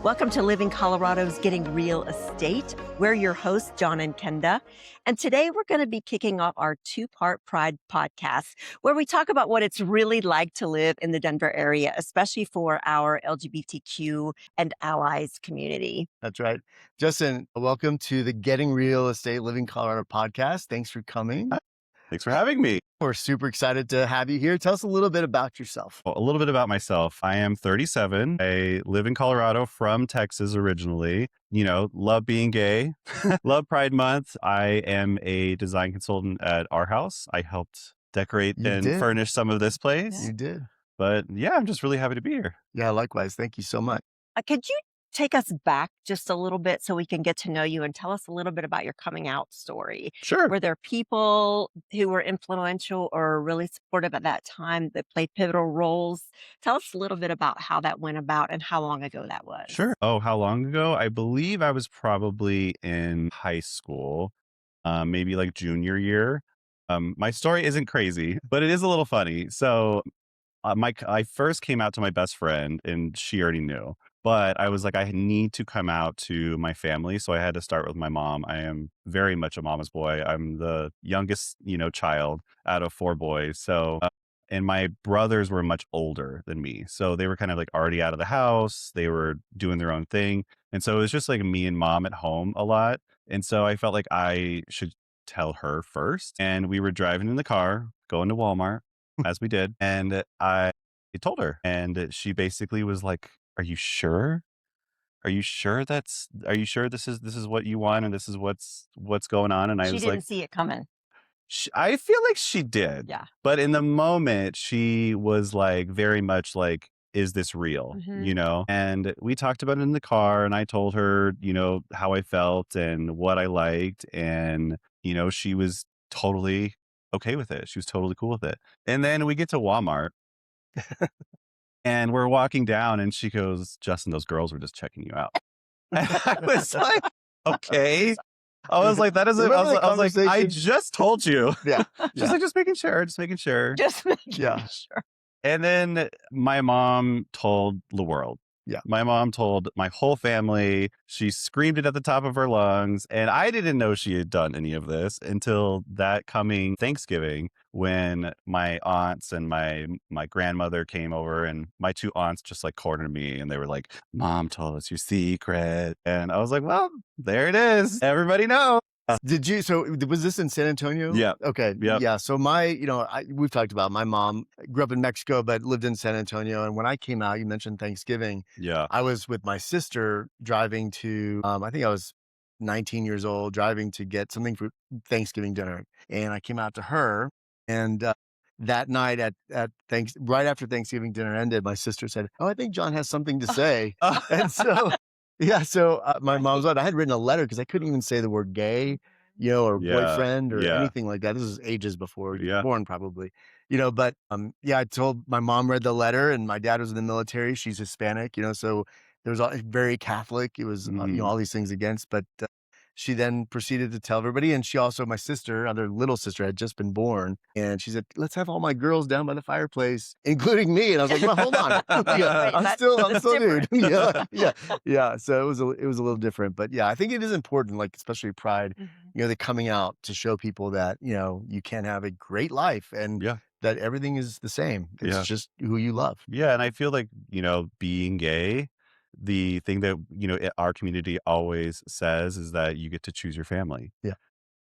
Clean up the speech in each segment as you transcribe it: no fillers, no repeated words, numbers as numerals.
Welcome to Living Colorado's Getting Real Estate. We're your hosts, John and Kenda. And today we're going to be kicking off our two-part Pride podcast, where we talk about what it's really like to live in the Denver area, especially for our LGBTQ and allies community. That's right. Justin, welcome to the Getting Real Estate Living Colorado podcast. Thanks for coming. Thanks for having me. We're super excited to have you here. Tell us a little bit about yourself. A little bit about myself. I am 37. I live in Colorado from Texas originally. You know, love being gay, love Pride Month. I am a design consultant at our house. I helped decorate and furnish some of this place. You did. But yeah, I'm just really happy to be here. Yeah, likewise. Thank you so much. Could you take us back just a little bit so we can get to know you and tell us a little bit about your coming out story? Sure. Were there people who were influential or really supportive at that time that played pivotal roles? Tell us a little bit about how that went about and how long ago that was. Sure. Oh, how long ago? I believe I was probably in high school, maybe like junior year. My story isn't crazy, but it is a little funny. So I first came out to my best friend and she already knew. But I was like, I need to come out to my family. So I had to start with my mom. I am very much a mama's boy. I'm the youngest, child out of 4 boys. So, and my brothers were much older than me. So they were kind of like already out of the house. They were doing their own thing. And so it was just like me and mom at home a lot. And so I felt like I should tell her first. And we were driving in the car, going to Walmart, as we did. And I told her. And she basically was like, are you sure? Are you sure this is what you want and this is what's going on? And I She was didn't like, see it coming. I feel like she did. Yeah. But in the moment, she was like very much like, is this real? Mhm. And we talked about it in the car and I told her, how I felt and what I liked. And, she was totally okay with it. She was totally cool with it. And then we get to Walmart. And we're walking down and she goes, Justin, those girls were just checking you out. And I was like, okay. I was like, that isn't, I was like, I just told you. Yeah. She's like, just making sure. Just making Yeah. sure. And then my mom told the world. Yeah. My mom told my whole family. She screamed it at the top of her lungs. And I didn't know she had done any of this until that coming Thanksgiving when my aunts and my grandmother came over and my 2 aunts just like cornered me and they were like, Mom told us your secret. And I was like, well, there it is. Everybody knows. So was this in San Antonio? Yeah. Okay. Yep. Yeah. So we've talked about my mom grew up in Mexico, but lived in San Antonio. And when I came out, you mentioned Thanksgiving. Yeah. I was with my sister driving to, I think I was 19 years old, driving to get something for Thanksgiving dinner. And I came out to her and, that night right after Thanksgiving dinner ended, my sister said, "Oh, I think John has something to say." And so, yeah, my mom's right. I had written a letter because I couldn't even say the word gay, or boyfriend or anything like that. This is ages before you were born, probably, But I told my mom read the letter, and my dad was in the military. She's Hispanic, so there was very Catholic. It was all these things against, but. She then proceeded to tell everybody. And she also, my sister, other little sister, had just been born. And she said, let's have all my girls down by the fireplace, including me. And I was like, well, hold on. I'm still dude. Yeah. So it was a little different. But yeah, I think it is important, like, especially Pride, the coming out to show people that, you can have a great life and that everything is the same. It's just who you love. Yeah. And I feel like, being gay, the thing that, our community always says is that you get to choose your family. Yeah.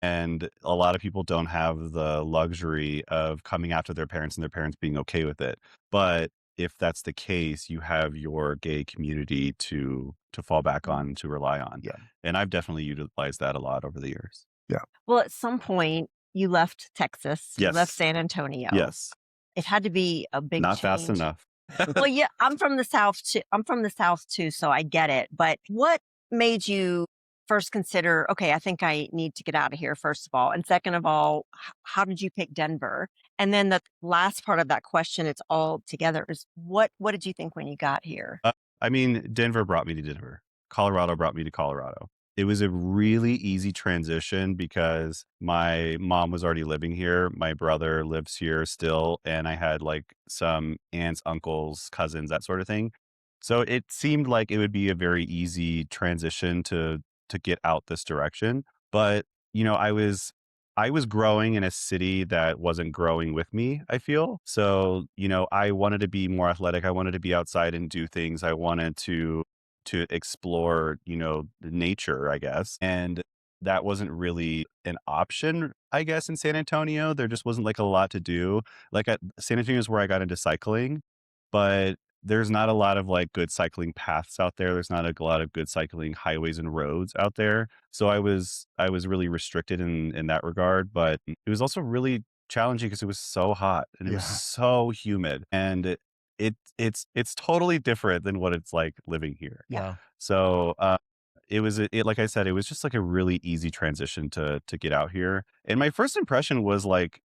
And a lot of people don't have the luxury of coming after their parents and their parents being okay with it. But if that's the case, you have your gay community to fall back on, to rely on. Yeah. And I've definitely utilized that a lot over the years. Yeah. Well, at some point you left Texas. You Yes. left San Antonio. Yes. It had to be a big Not fast change. enough. Well, yeah, I'm from the South too, so I get it. But what made you first consider, okay, I think I need to get out of here, first of all? And second of all, how did you pick Denver? And then the last part of that question, it's all together, is what did you think when you got here? I mean, Denver brought me to Denver. Colorado brought me to Colorado. It was a really easy transition because my mom was already living here. My brother lives here still. And I had like some aunts, uncles, cousins, that sort of thing. So it seemed like it would be a very easy transition to get out this direction. But, you know, I was growing in a city that wasn't growing with me, I feel. So, you know, I wanted to be more athletic. I wanted to be outside and do things. I wanted to explore, you know, nature, I guess. And that wasn't really an option, I guess, in San Antonio. There just wasn't like a lot to do. Like at San Antonio is where I got into cycling, but there's not a lot of like good cycling paths out there. There's not a lot of good cycling highways and roads out there. So I was really restricted in that regard, but it was also really challenging because it was so hot and it was Yeah. so humid, and it's totally different than what it's like living here. Yeah. Yeah. So it was like I said, it was just like a really easy transition to get out here. And my first impression was like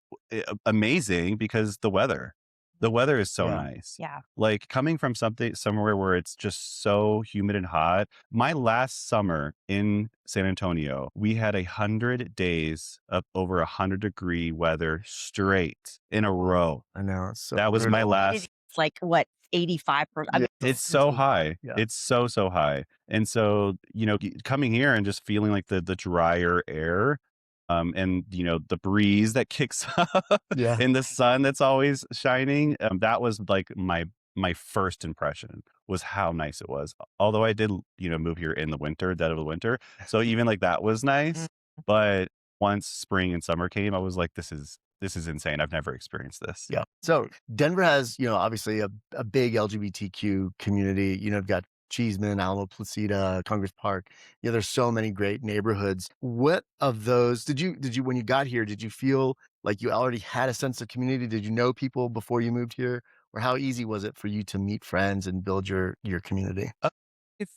amazing because the weather. The weather is so Yeah. nice. Yeah. Like coming from somewhere where it's just so humid and hot. My last summer in San Antonio, we had 100 days of over 100-degree weather straight in a row. I know. It's so That was my brutal. last. It's like what, 85%? I Yeah. mean, It's so high. Yeah. It's so high. And so, you know, coming here and just feeling like the drier air, and you know, the breeze that kicks up Yeah. and the sun that's always shining, that was like my first impression was how nice it was. Although I did, you know, move here in the winter, dead of the winter. So even like that was nice. But once spring and summer came, I was like, this is insane. I've never experienced this. Yeah. So Denver has, you know, obviously a big LGBTQ community. You know, you've got Cheeseman, Alamo Placida, Congress Park. Yeah, there's so many great neighborhoods. What of those did you when you got here, did you feel like you already had a sense of community? Did you know people before you moved here? Or how easy was it for you to meet friends and build your community? I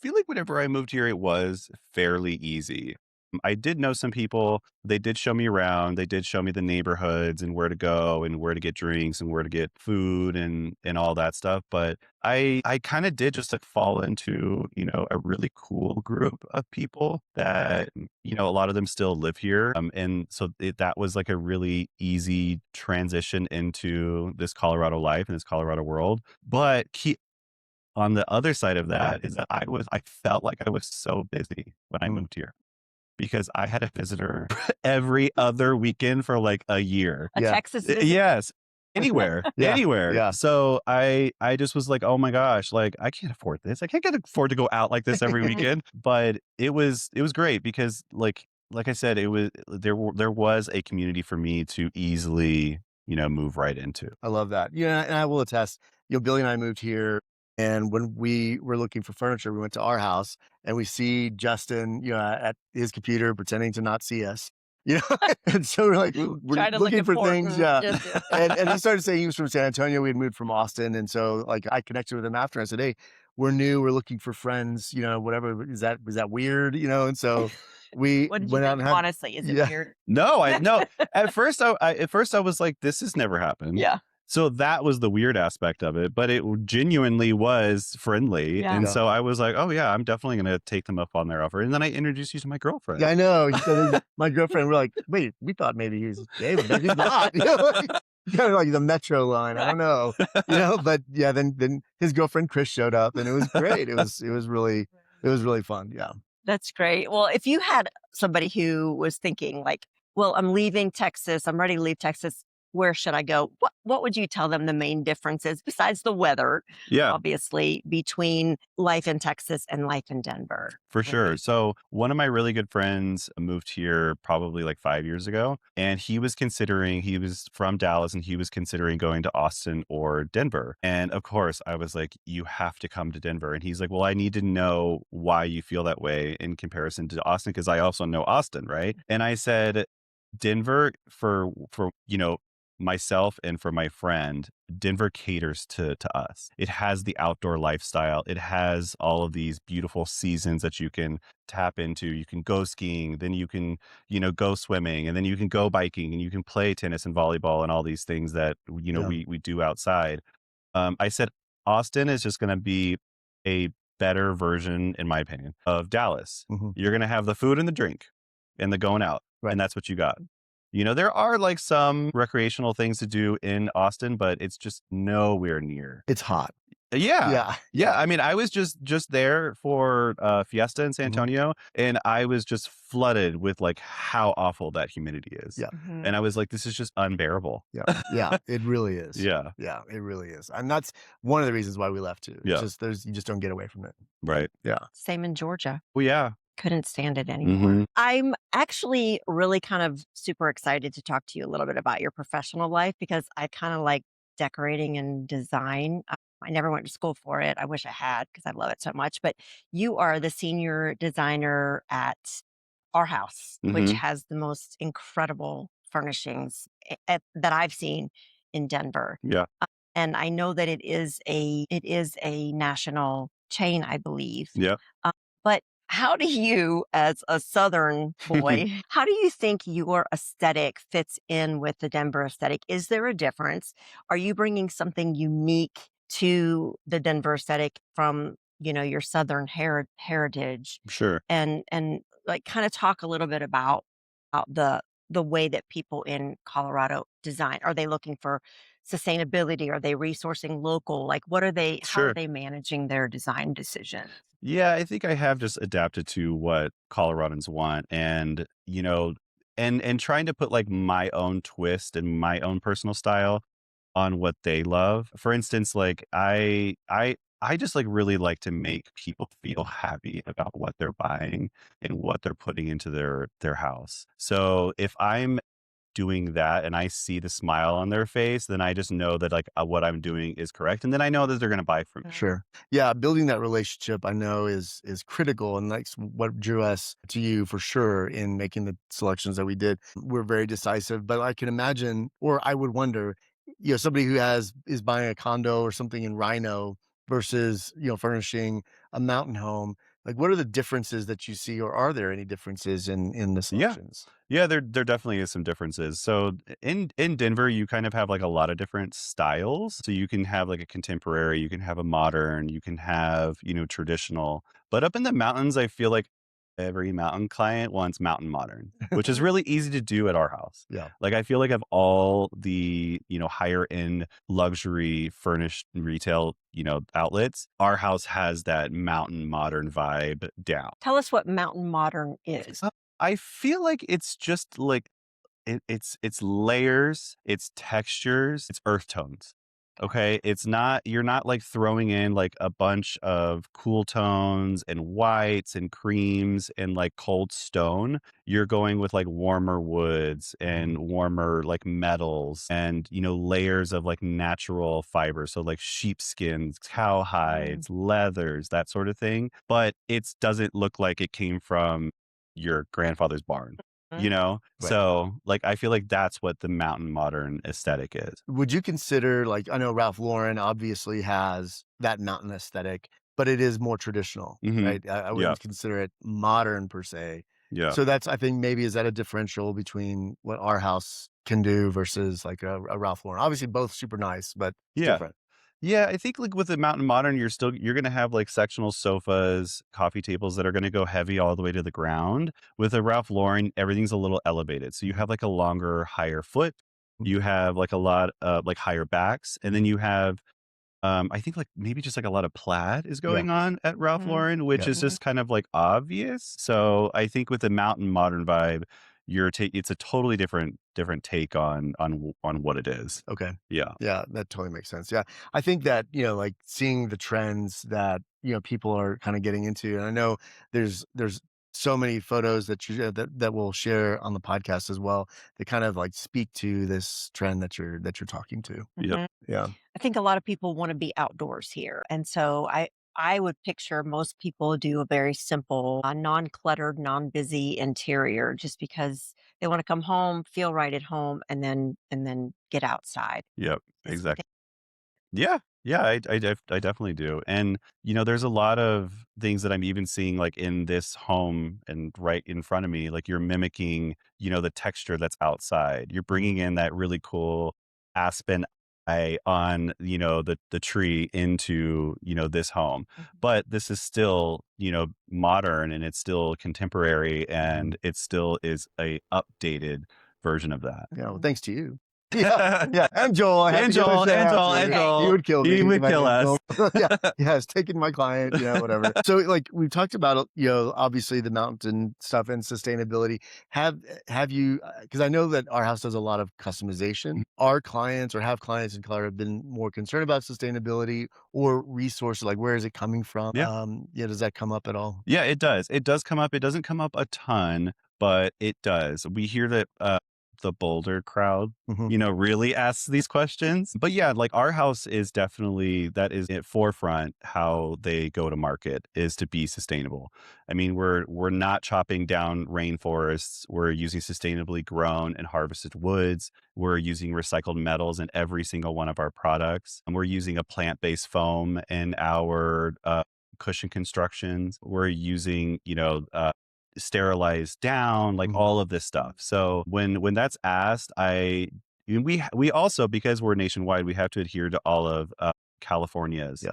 feel like whenever I moved here, it was fairly easy. I did know some people. They did show me around. They did show me the neighborhoods and where to go and where to get drinks and where to get food and all that stuff. But I kind of did just like fall into, you know, a really cool group of people that, you know, a lot of them still live here. And so that was like a really easy transition into this Colorado life and this Colorado world. But on the other side of that is that I felt like I was so busy when I moved here because I had a visitor every other weekend for like a year. a Yeah. Texas visit. Yes. Anywhere. Yeah. Anywhere. Yeah. So I just was like, oh my gosh, like I can't afford this. I can't afford to go out like this every weekend. But it was great because like I said, it was there was a community for me to easily, you know, move right into. I love that. Yeah, and I will attest, you know, Billy and I moved here, and when we were looking for furniture, we went to our house and we see Justin, you know, at his computer pretending to not see us. You know, and so we're like, we're Try to look looking for things, yeah. important. And he started saying he was from San Antonio. We had moved from Austin, and so like I connected with him after. I said, "Hey, we're new. We're looking for friends. You know, whatever. Was that weird? You know?" And so we What did you went out think? and had, Honestly, is it yeah, weird? No, I no. At first I was like, this has never happened. Yeah. So that was the weird aspect of it, but it genuinely was friendly. Yeah. And Yeah. so I was like, oh yeah, I'm definitely going to take them up on their offer. And then I introduced you to my girlfriend. yeah. I know. He said, my girlfriend. We're like, wait, we thought maybe he was gay, but he's not. You know, like, kind of like the Metro line. I don't know. You know, but yeah, then his girlfriend Chris showed up, and it was great. It was really fun. Yeah. That's great. Well, if you had somebody who was thinking like, well, I'm leaving Texas, I'm ready to leave Texas, where should I go? What would you tell them the main difference is besides the weather, Yeah, obviously, between life in Texas and life in Denver? for sure. So one of my really good friends moved here probably like 5 years ago, and he was from Dallas and he was considering going to Austin or Denver. And of course, I was like, you have to come to Denver. And he's like, well, I need to know why you feel that way in comparison to Austin, because I also know Austin, right? And I said, Denver for you know, myself and for my friend, Denver caters to us. It has the outdoor lifestyle. It has all of these beautiful seasons that you can tap into. You can go skiing, then you can, you know, go swimming, and then you can go biking, and you can play tennis and volleyball and all these things that, you know, Yeah. we do outside. I said Austin is just going to be a better version, in my opinion, of Dallas. Mhm. You're going to have the food and the drink and the going out, Right. and that's what you got. You know, there are like some recreational things to do in Austin, but it's just nowhere near. It's hot. Yeah. Yeah, Yeah, yeah, I mean, I was just there for, Fiesta in San mhm, Antonio, and I was just flooded with, like, how awful that humidity is, yeah, Mhm. and I was like, "This is just unbearable." yeah, yeah. It really is. Yeah, Yeah, it really is, and that's one of the reasons why we left too. It's yeah, just you just don't get away from it. right. Yeah. Same in Georgia. Well, yeah. Couldn't stand it anymore. Mhm. I'm actually really kind of super excited to talk to you a little bit about your professional life because I kind of like decorating and design. I never went to school for it. I wish I had because I love it so much. But you are the senior designer at our house, which Mhm. has the most incredible furnishings that I've seen in Denver. Yeah. And I know that it is a national chain, I believe. Yeah. Uh, but how do you, as a Southern boy, how do you think your aesthetic fits in with the Denver aesthetic? Is there a difference? Are you bringing something unique to the Denver aesthetic from your Southern heritage? Sure. And like kind of talk a little bit about the way that people in Colorado design. Are they looking for sustainability? Are they resourcing local? Like how are Sure. they managing their design decisions? Yeah, I think I have just adapted to what Coloradans want and, and trying to put like my own twist and my own personal style on what they love. For instance, like I just like really like to make people feel happy about what they're buying and what they're putting into their house. So if I'm doing that and I see the smile on their face, then I just know that like what I'm doing is correct. And then I know that they're going to buy from me. Sure. Yeah, building that relationship I know is critical, and that's what drew us to you for sure in making the selections that we did. We're very decisive, but I can imagine, or I would wonder, somebody who is buying a condo or something in Rhino versus, furnishing a mountain home. Like, what are the differences that you see, or are there any differences in the Yeah. selections? Yeah, there definitely is some differences. So in Denver, you kind of have like a lot of different styles. So you can have like a contemporary, you can have a modern, you can have, traditional. But up in the mountains, I feel like every mountain client wants mountain modern, which is Mhm. really easy to do at our house. Yeah. Like I feel like of all the, higher end luxury furnished retail, outlets, our house has that mountain modern vibe down. Tell us what mountain modern is. I feel like it's just like it's layers, it's textures, it's earth tones. Okay, it's not you're not like throwing in like a bunch of cool tones and whites and creams and like cold stone. You're going with like warmer woods and warmer like metals and layers of like natural fibers, so like sheepskins, Mm, cowhides, leathers, that sort of thing. But it doesn't look like it came from your grandfather's barn. mhm. Right. So, like, I feel like that's what the mountain modern aesthetic is. Would you consider, like, I know Ralph Lauren obviously has that mountain aesthetic, but it is more traditional, Mhm. right? I Yeah, wouldn't consider it modern per se. yeah. So that's, I think, maybe is that a differential between what our house can do versus like a Ralph Lauren? Obviously, both super nice, but it's Yeah. different. Yeah, I think, like, with the mountain modern, you're gonna have, like, sectional sofas, coffee tables that are gonna go heavy all the way to the ground. With a Ralph Lauren, everything's a little elevated, so you have, like, a longer, higher foot. Mhm. You have, like, a lot of, like, higher backs, and then you have, I think, like, maybe just, like, a lot of plaid is Yeah, going on at Ralph Mhm, Lauren, which yeah, is mhm. just kind of, like, obvious. So, I think with the mountain modern vibe, it's a totally different take on what it is. okay. Yeah. Yeah, that totally makes sense. Yeah. I think that, like seeing the trends that, people are kind of getting into. And I know there's so many photos that that we'll share on the podcast as well that kind of like speak to this trend that you're talking to. Yep. Mhm. Yeah. I think a lot of people want to be outdoors here. And so I would picture most people do a very simple, non-cluttered, non-busy interior just because they want to come home, feel right at home, and then get outside. Yep. Is what Exactly. Yeah. Yeah, I definitely do. And, there's a lot of things that I'm even seeing like in this home and right in front of me, like you're mimicking, the texture that's outside. You're bringing in that really cool aspen eye on, the tree into, this home. they But this is still, modern and it's still contemporary Mhm. and it still is a updated version of that. Yeah. Well, Mhm. thanks to you. Yeah. And Joel. I have And to give a Joel, shout and out Joel, to and you. Joel. He would kill me. He would if I kill didn't us. yeah, it's taking my client, whatever. So like we've talked about, obviously the mountain stuff and sustainability. Have you, because I know that our house does a lot of customization. Our clients or have clients in Colorado have been more concerned about sustainability or resources, like where is it coming from? Yeah. Does that come up at all? Yeah, it does. It does come up. It doesn't come up a ton, but it does. We hear that the Boulder crowd, Mhm. really asks these questions. But yeah, like our house is definitely that is at forefront how they go to market is to be sustainable. I mean, we're not chopping down rainforests. We're using sustainably grown and harvested woods. We're using recycled metals in every single one of our products. And we're using a plant-based foam in our cushion constructions. We're using, sterilized down, like Mhm. all of this stuff. So when that's asked, we also, because we're nationwide, we have to adhere to all of California's, Yeah.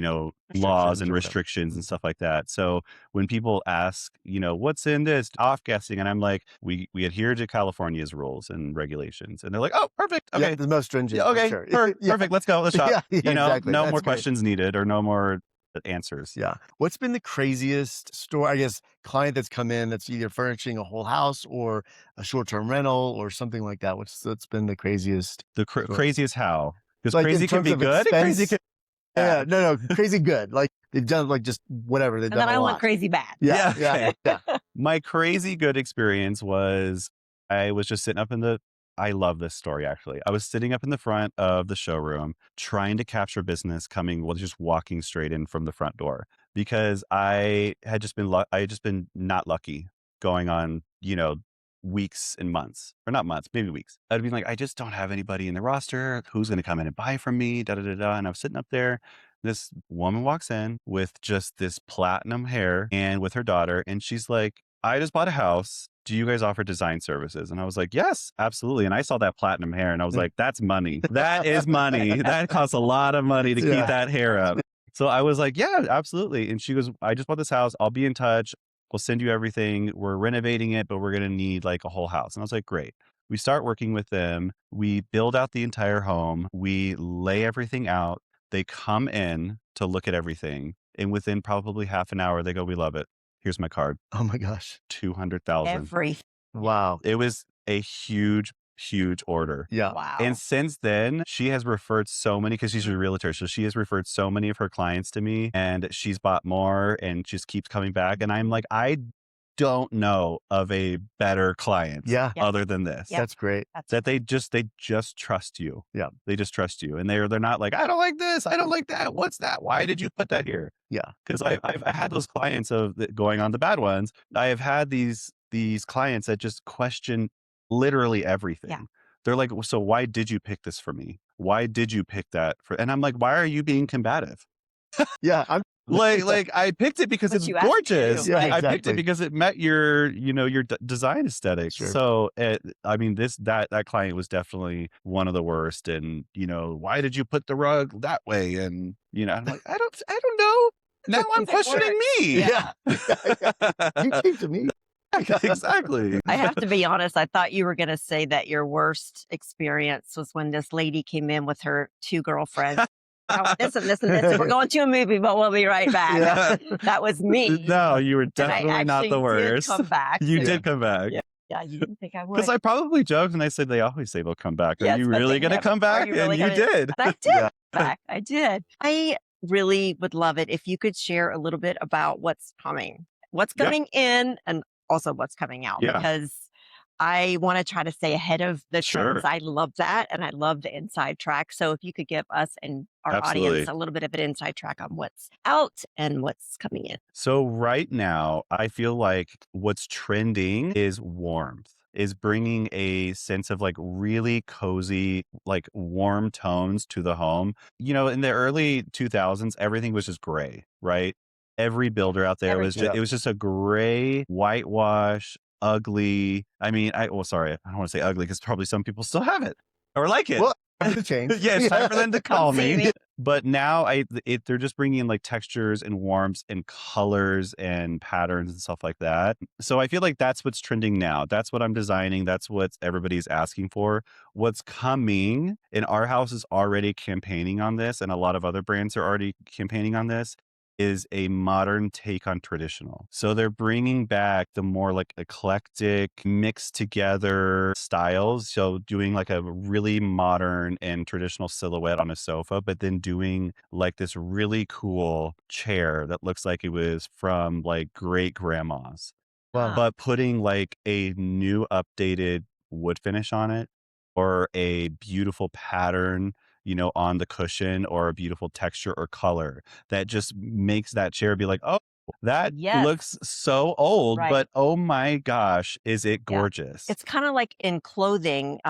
laws Restrictions and or whatever. restrictions and stuff like that. So when people ask, what's in this off gassing, and I'm like, we adhere to California's rules and regulations, and they're like, oh, perfect, Yeah, okay, the most stringent. yeah, for okay, sure. Yeah. perfect, let's go, let's shop. Yeah, exactly. No That's more great. questions needed or no more answers. Yeah. What's been the craziest store, I guess, client that's come in that's either furnishing a whole house or a short-term rental or something like that? That's been the craziest The story? craziest how? Because Like in crazy can terms be of good and crazy expense? can Yeah, no, crazy good. Like they've done like just whatever. They've And done then a I went lot. crazy bad. Yeah, okay. yeah. My crazy good experience was I was just sitting up I love this story actually. I was sitting up in the front of the showroom trying to capture business just walking straight in from the front door because I had just been not lucky going on, weeks and months, or not months, maybe weeks. I'd be like, I just don't have anybody in the roster. Who's going to come in and buy from me? Da da da da. And I was sitting up there. This woman walks in with just this platinum hair and with her daughter. And she's like, I just bought a house. Do you guys offer design services? And I was like, yes, absolutely. And I saw that platinum hair and I was like, that's money. That is money. That costs a lot of money to Yeah. keep that hair up. So I was like, yeah, absolutely. And she goes, I just bought this house. I'll be in touch. We'll send you everything. We're renovating it, but we're going to need like a whole house. And I was like, great. We start working with them. We build out the entire home. We lay everything out. They come in to look at everything. And within probably half an hour, they go, we love it. Here's my card. Oh my gosh. 200,000. Everything. Wow. It was a huge order. Yeah. Wow. And since then, she has referred so many, because she's a realtor. So she has referred so many of her clients to me and she's bought more and just keeps coming back. And I'm like, I don't know of a better client Yeah. other than this. Yep. That's great. That they just trust you. Yeah. They just trust you. And they're not like, I don't like this. I don't like that. What's that? Why did you put that here? Yeah. Because I've had those clients going on the bad ones. I have had these clients that just question literally everything. Yeah. They're like, so why did you pick this for me? Why did you pick that for? And I'm like, why are you being combative? Yeah. I'm Like I picked it because But it's you asked me to, gorgeous. Yeah, I picked it exactly. because it met your design aesthetic. Sure. So I mean, that client was definitely one of the worst. And why did you put the rug that way? And I'm like, I don't know. Now I'm It questioning me. Yeah. You came to me. Exactly. I have to be honest. I thought you were going to say that your worst experience was when this lady came in with her two girlfriends. I went, this and this and this. We're going to a movie, but we'll be right back. Yeah. That was me. No, you were And I definitely not the actually worst. did come back. You So, did come back. yeah, you didn't think I would. Because I probably joked and I said they always say they'll come back. Are Yes, you but really they going to never- come are back? you really And you gonna- did. And I did Yeah. come back. I did. I really would love it if you could share a little bit about what's coming, what's Yeah. coming in, and also what's coming out, Yeah. because I want to try to stay ahead of the Sure. trends. I love that. And I love the inside track. So if you could give us and our Absolutely. audience a little bit of an inside track on what's out and what's coming in. So right now, I feel like what's trending is warmth, is bringing a sense of like really cozy, like warm tones to the home. In the early 2000s, everything was just gray, right? Every builder out there was Everything. it was just a gray whitewash, ugly. I mean, sorry, I don't want to say ugly because probably some people still have it or like it. Well, Time to change. Yeah, it's time for them to call See me. me. But now they're just bringing in like textures and warmths and colors and patterns and stuff like that. So I feel like that's what's trending now. That's what I'm designing. That's what everybody's asking for. What's coming, and our house is already campaigning on this, and a lot of other brands are already campaigning on this, is a modern take on traditional. So they're bringing back the more like eclectic, mixed together styles. So doing like a really modern and traditional silhouette on a sofa, but then doing like this really cool chair that looks like it was from like great grandma's, Wow. but putting like a new updated wood finish on it, or a beautiful pattern, on the cushion, or a beautiful texture or color that just makes that chair be like, oh, that Yes. looks so old, Right. but oh my gosh, is it Yeah. gorgeous? It's kind of like in clothing.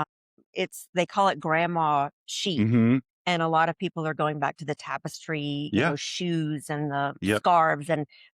They call it grandma chic. Mm-hmm. And a lot of people are going back to the tapestry, Yeah. shoes and the Yep. scarves,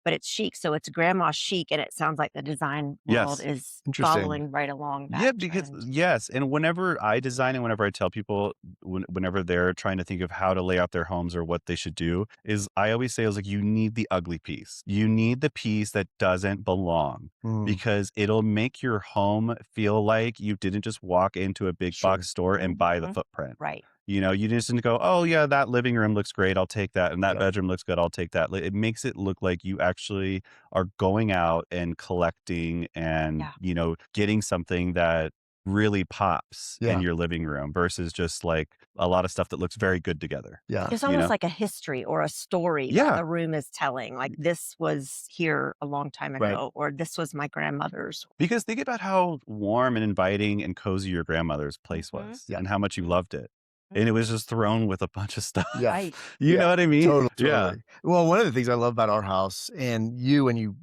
but it's chic. So it's grandma chic, and it sounds like the design world Yes. is Interesting. following right along Yeah, that because trend. yes, and whenever I design and whenever I tell people, whenever they're trying to think of how to lay out their homes or what they should do, is I always say, I was like, you need the ugly piece. You need the piece that doesn't belong, Mm, because it'll make your home feel like you didn't just walk into a big sure. box store and buy the Mhm. footprint. Right. You just didn't go, oh yeah, that living room looks great, I'll take that, and that Yeah. bedroom looks good, I'll take that. It makes it look like you actually are going out and collecting and Yeah. getting something that really pops in Yeah. your living room, versus just like a lot of stuff that looks very good together. Yeah. It's you almost know like a history or a story that yeah the room is telling. Like, this was here a long time Right. ago, or this was my grandmother's. because think about how warm and inviting and cozy your grandmother's place Mhm. was, Yeah. and how much you loved it, and it was just thrown with a bunch of stuff. Yeah. Right. You know Yeah. what I mean? Totally. Yeah. Totally. Well, one of the things I love about our house, and when you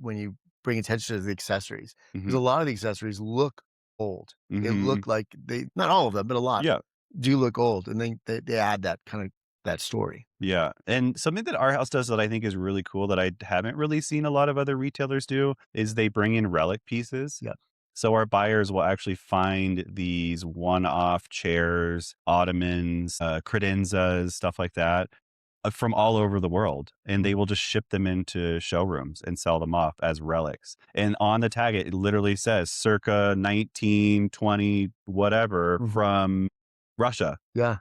bring attention to the accessories, because Hmm. a lot of the accessories look old. They Hmm. look like not all of them, but a lot Yeah. do look old, and they add that kind of that story. Yeah. And something that our house does that I think is really cool, that I haven't really seen a lot of other retailers do, is they bring in relic pieces. Yeah. So our buyers will actually find these one-off chairs, ottomans, credenzas, stuff like that, from all over the world. And they will just ship them into showrooms and sell them off as relics. And on the tag, it literally says circa 1920, whatever, Mhm. from Russia. Yeah.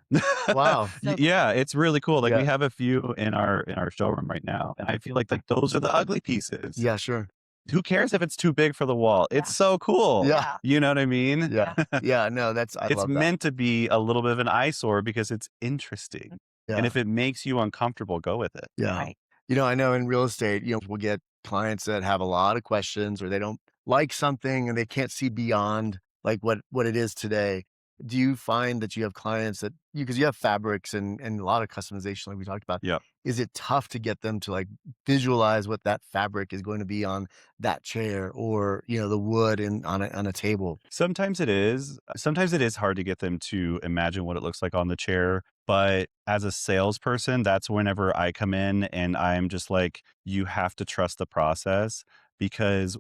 Wow. So Yeah, it's really cool. Like, we Yeah. have a few in our showroom right now, and I feel like those are the ugly pieces. Yeah. Sure. Who cares if it's too big for the wall? Yeah. It's so cool. Yeah. Yeah. You know what I mean? Yeah. Yeah. No, I It's love that. meant to be a little bit of an eyesore because it's interesting. And Yeah. if it makes you uncomfortable, go with it. Yeah. Right. I know in real estate, we'll get clients that have a lot of questions, or they don't like something and they can't see beyond like what it is today. Do you find that you have clients that because you have fabrics and a lot of customization like we talked about, Yeah. is it tough to get them to like visualize what that fabric is going to be on that chair, or, the wood on a table? Sometimes it is. Sometimes it is hard to get them to imagine what it looks like on the chair. But as a salesperson, that's whenever I come in and I'm just like, you have to trust the process, because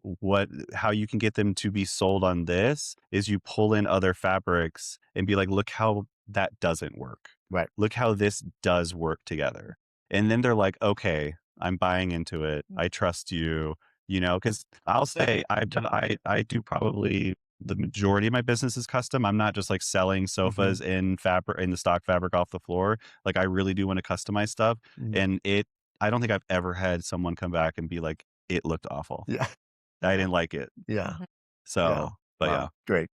how you can get them to be sold on this is you pull in other fabrics and be like, look how that doesn't work. Right. Look how this does work together. And then they're like, okay, I'm buying into it. I trust you, because I'll say I do probably the majority of my business is custom. I'm not just like selling sofas in the stock fabric off the floor. Like, I really do want to customize stuff. Mhm. And I don't think I've ever had someone come back and be like, it looked awful. Yeah. I didn't like it. Yeah. Mhm. So, Yeah. but Wow. yeah. Great.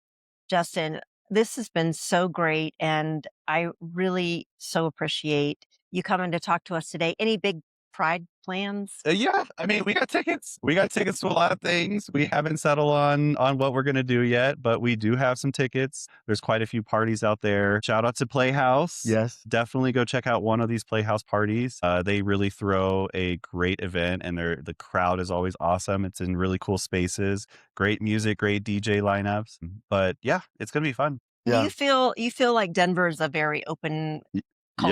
Justin, this has been so great, and I really so appreciate you coming to talk to us today. Any big Pride plans? Yeah, I mean, we got tickets. We got tickets to a lot of things. We haven't settled on what we're gonna do yet, but we do have some tickets. There's quite a few parties out there. Shout out to Playhouse. Yes. Definitely go check out one of these Playhouse parties. They really throw a great event, and the crowd is always awesome. It's in really cool spaces, great music, great DJ lineups. But yeah, it's gonna be fun. Do Yeah. you feel like Denver is a very open Yeah.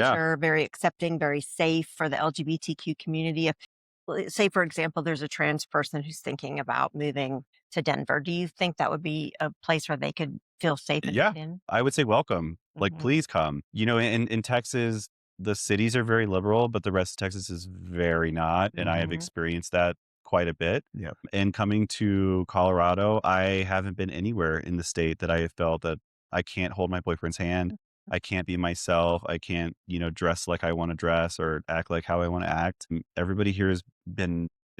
culture, very accepting, very safe for the LGBTQ community? Say, for example, there's a trans person who's thinking about moving to Denver. Do you think that would be a place where they could feel safe and Yeah. fit in? I would say welcome. Like, Mhm. please come. In Texas, the cities are very liberal, but the rest of Texas is very not. And I have Mhm. experienced that quite a bit. Yeah. And coming to Colorado, I haven't been anywhere in the state that I have felt that I can't hold my boyfriend's hand. I can't be myself. I can't, dress like I want to dress or act like how I want to act. Everybody here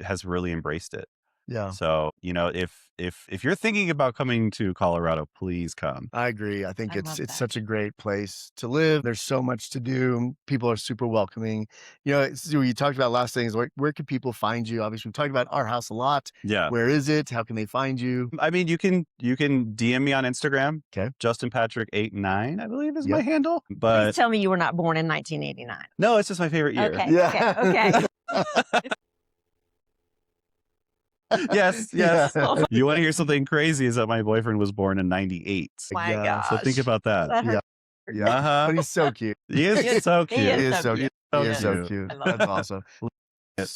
has really embraced it. Yeah. So, if you're thinking about coming to Colorado, please come. I agree. I think I it's love that. such a great place to live. There's so much to do. People are super welcoming. So you talked about last things. Where can people find you? Obviously, we've talked about Our House a lot. Yeah. Where is it? How can they find you? I mean, you can DM me on Instagram. Okay. Justin Patrick 89, I believe is my Yep. handle. Please But tell me you were not born in 1989. no, it's just my favorite year. Okay. Yeah. Okay. Yes. Yeah. You want to hear something crazy? Is that my boyfriend was born in 98. My Yeah. So think gosh. about that. That Yeah. hurts. Yeah. Uh-huh. But he's so cute. He is so He cute. He is is so so cute. He He is is. so cute. I love That's it. awesome.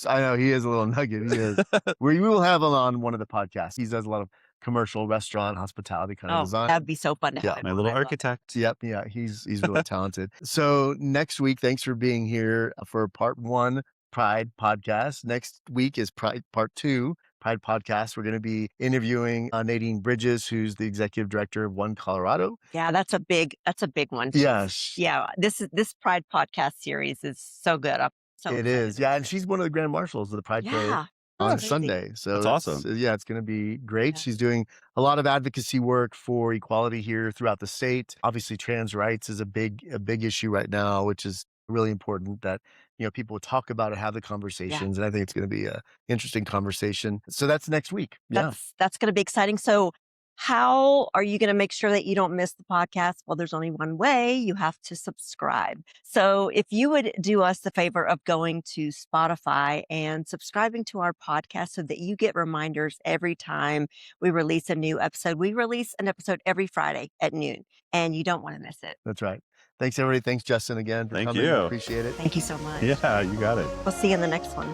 I know he is a little nugget. He is. We will have him on one of the podcasts. He does a lot of commercial, restaurant, hospitality kind of Oh, design. that'd be so fun to Yeah. have him My on. little I love it. architect. Yep. Yeah. He's really talented. So next week, thanks for being here for part 1 Pride podcast. Next week is Pride part 2 Pride podcast. We're going to be interviewing Nadine Bridges, who's the executive director of One Colorado. Yeah, that's a big one. Yes. Yeah, this Pride podcast series is so good. I'm so It excited is. Yeah. about And it. she's one of the grand marshals of the Pride Parade Yeah. on Crazy. Sunday. So That's awesome. yeah, it's going to be great. Yeah. She's doing a lot of advocacy work for equality here throughout the state. Obviously, trans rights is a big issue right now, which is really important that people talk about it, have the conversations, and I think it's going to be a interesting conversation. So that's next week. Yeah. That's going to be exciting. So how are you going to make sure that you don't miss the podcast? Well, there's only one way. You have to subscribe. So if you would do us the favor of going to Spotify and subscribing to our podcast so that you get reminders every time we release a new episode. We release an episode every Friday at noon, and you don't want to miss it. That's right. Thanks, everybody. Thanks, Justin, again, for Thank coming. you. Appreciate it. Thank you so much. Yeah, you got it. We'll see you in the next one.